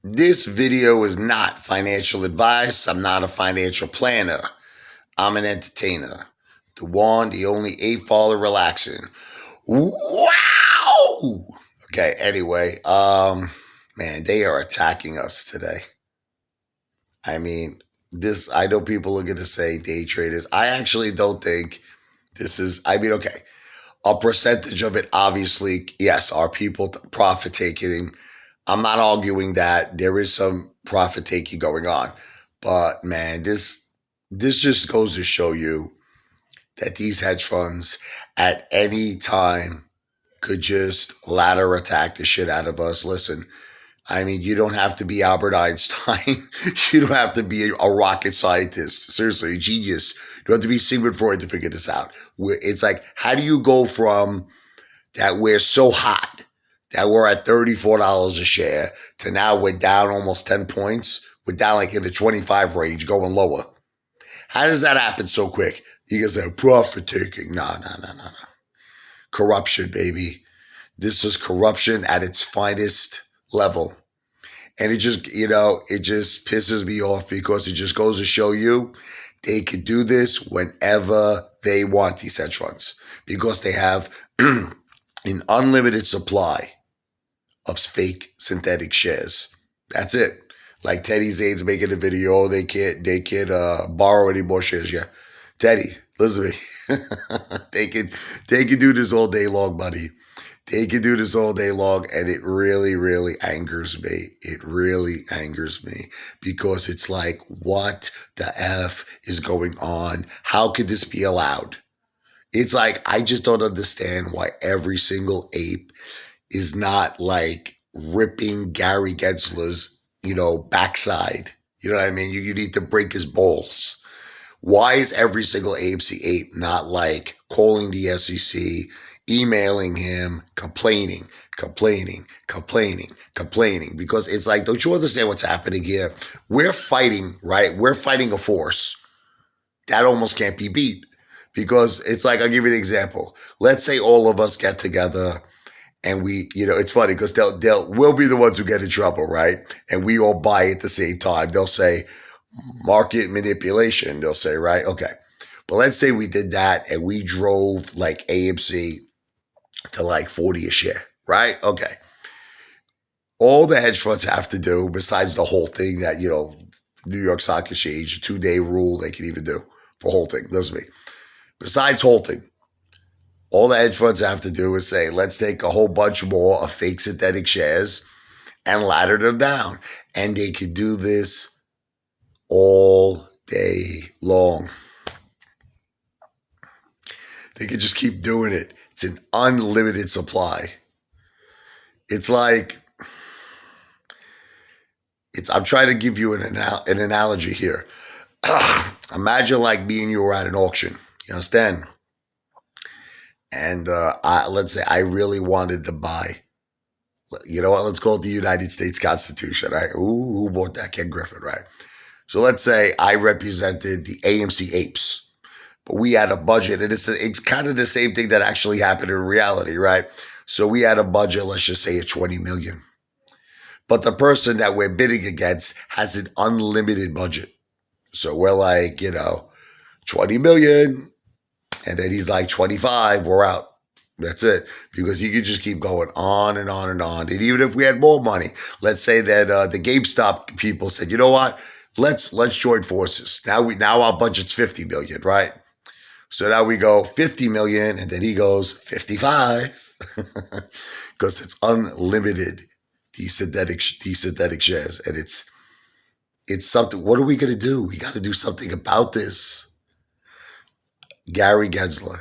This video is not financial advice. I'm not a financial planner. I'm an entertainer. The one, the only Apefather relaxing. Wow! Okay, anyway, man, they are attacking us today. I mean, I know people are going to say day traders. I actually don't think okay, a percentage of it, obviously, yes, are people profit taking. I'm not arguing that there is some profit taking going on, but man, this just goes to show you that these hedge funds at any time could just ladder attack the shit out of us. Listen, I mean, you don't have to be Albert Einstein. You don't have to be a rocket scientist. Seriously, a genius. You don't have to be Sigmund Freud to figure this out. It's like, how do you go from that we're so hot that we're at $34 a share to now we're down almost 10 points? We're down like in the 25 range, going lower. How does that happen so quick? You guys say profit taking. No. Corruption, baby. This is corruption at its finest level. And it just pisses me off because it just goes to show you they could do this whenever they want, these hedge funds, because they have an unlimited supply of fake synthetic shares. That's it. Like Teddy Zane's making a video, they can't borrow any more shares. Yeah. Teddy, listen to me. they can do this all day long, buddy. They can do this all day long, and it really, really angers me. It really angers me because it's like, what the F is going on? How could this be allowed? It's like, I just don't understand why every single ape is not like ripping Gary Gensler's, backside. You know what I mean? You need to break his balls. Why is every single AMC ape not like calling the SEC, emailing him, complaining? Because it's like, don't you understand what's happening here? We're fighting, right? We're fighting a force that almost can't be beat. Because it's like, I'll give you an example. Let's say all of us get together and we, it's funny because we'll be the ones who get in trouble, right? And we all buy at the same time. They'll say market manipulation. They'll say, right? Okay. But let's say we did that and we drove like AMC to like 40 a share, right? Okay. All the hedge funds have to do, besides the whole thing that, New York Stock Exchange, 2-day rule they can even do for halting. Listen to me. Besides halting, all the hedge funds have to do is say, let's take a whole bunch more of fake synthetic shares and ladder them down. And they could do this all day long. They could just keep doing it. It's an unlimited supply. It's like, I'm trying to give you an analogy here. Imagine like me and you were at an auction. You understand? And let's say I really wanted to buy, you know what, let's call it the United States Constitution, right? Ooh, who bought that? Ken Griffin, right? So let's say I represented the AMC apes, but we had a budget, and it's kind of the same thing that actually happened in reality, right? So we had a budget, let's just say it's 20 million. But the person that we're bidding against has an unlimited budget. So we're like, 20 million. And then he's like 25, we're out. That's it. Because he could just keep going on and on and on. And even if we had more money, let's say that the GameStop people said, you know what? Let's join forces. Now our budget's 50 million, right? So now we go 50 million, and then he goes 55. Because it's unlimited, these synthetic shares. And it's something. What are we gonna do? We gotta do something about this. Gary Gensler,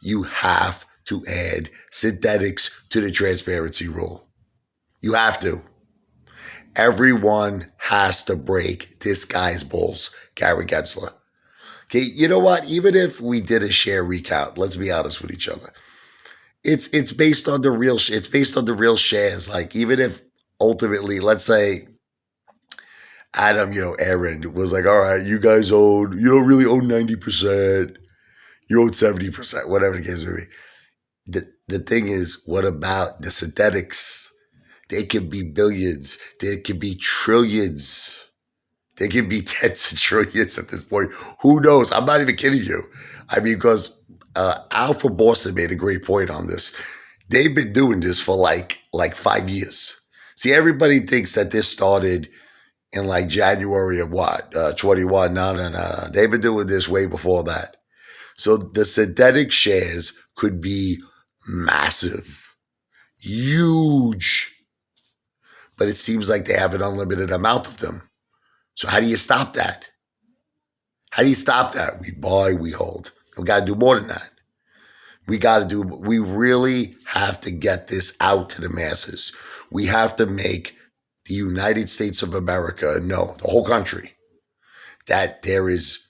you have to add synthetics to the transparency rule. You have to. Everyone has to break this guy's balls, Gary Gensler. Okay, you know what? Even if we did a share recount, let's be honest with each other. It's based on the real. It's based on the real shares. Like, even if ultimately, let's say Adam, Aaron was like, all right, you guys don't really own 90%. You own 70%, whatever the case may be. The thing is, what about the synthetics? They could be billions. They could be trillions. They could be tens of trillions at this point. Who knows? I'm not even kidding you. I mean, because Al from Boston made a great point on this. They've been doing this for like 5 years. See, everybody thinks that this started in like January of what? 21. No. They've been doing this way before that. So the synthetic shares could be massive, huge, but it seems like they have an unlimited amount of them. So how do you stop that? How do you stop that? We buy, we hold. We got to do more than that. We really have to get this out to the masses. We have to make the United States of America know, the whole country, that there is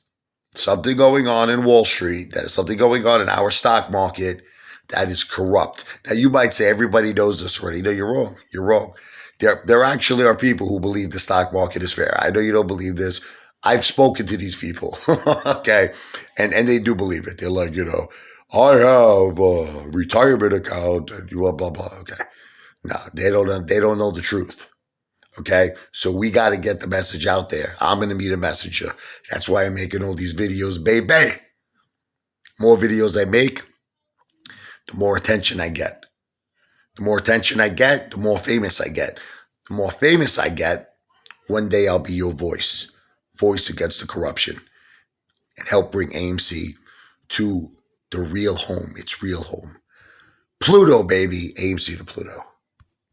something going on in Wall Street, that is something going on in our stock market that is corrupt. Now, you might say everybody knows this already. No, you're wrong. You're wrong. There actually are people who believe the stock market is fair. I know you don't believe this. I've spoken to these people, okay? And they do believe it. They're like, I have a retirement account and blah, blah, blah. Okay. No, they don't know the truth. Okay. So we got to get the message out there. I'm going to be the messenger. That's why I'm making all these videos, baby. More videos I make, the more attention I get. The more attention I get, the more famous I get. The more famous I get, one day I'll be your voice against the corruption, and help bring AMC to the real home. It's real home. Pluto, baby. AMC to Pluto.